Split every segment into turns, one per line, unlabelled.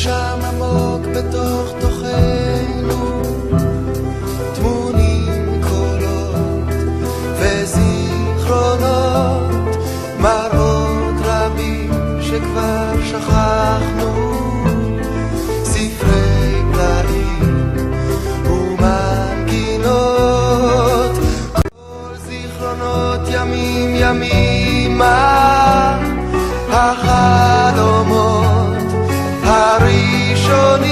שם עמוק בתוך תוכנו טמונים קולות וזיכרונות, מראות רבים שכבר שכחנו, ספרי פלאים ומנגינות, כל זיכרונות ימים ימימה, החלומות הראשונים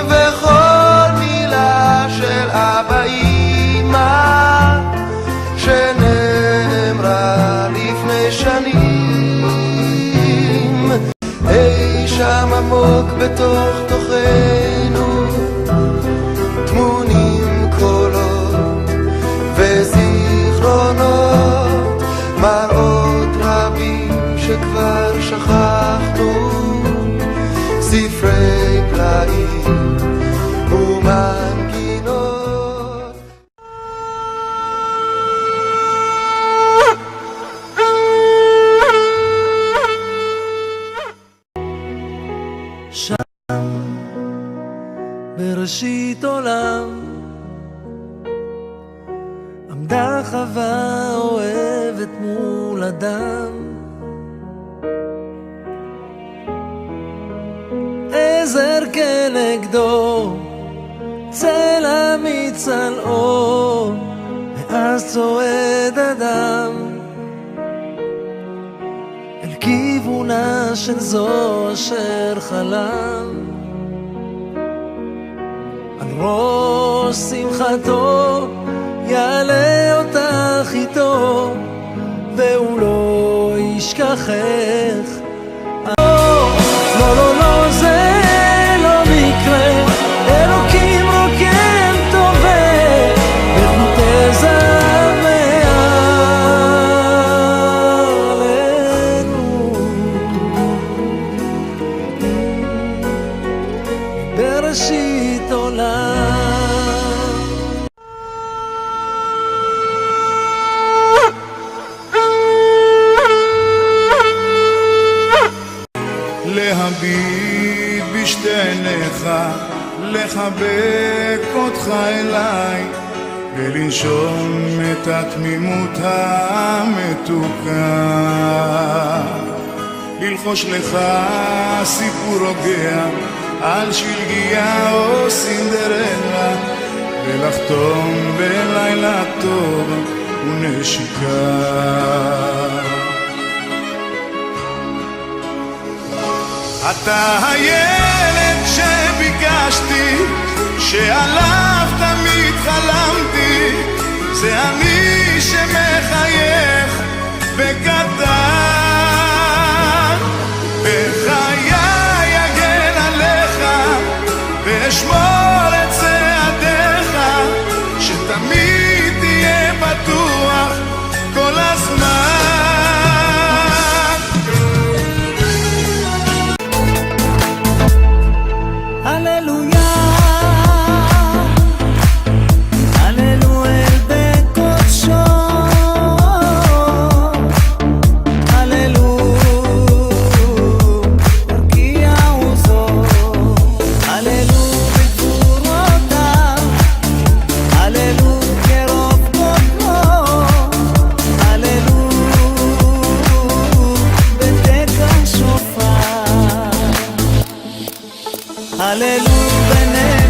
וכל מילה של אבא אמא שנאמרה לפני שנים, אי שם עמוק בתוך תוכנו טמונים קולות וזיכרונות, מראות רבים שכבר שכחנו, ספרי פלאים ומנגינות.
שם בראשית עולם עמדה חווה אוהבת מול אדם, עזר כנגדו צלע מצלעו, ואז צועד אדם אל כיוונה של זו אשר חלם, על ראש שמחתו יעלה אותך איתו והוא לא ישכחך. לא לא לא, זה לא מקרה, אלוקים רוקם טובה וחוטא מעלינו בראשית עולם.
להביט בשתי עיניך, לחבק אותך אליי ולנשום את התמימות המתוקה, ללחוש לך סיפור רוגע על שלגיה או סינדרלה, ולחתום בלילה טוב ונשיקה. אתה הילד שביקשתי, שעליו תמיד חלמתי, זה אני שמחייך בקטן, בחיי אגן עליך ואשמור את צעדיך, שתמיד תהיה בטוח כל הזמן.
Hallelujah.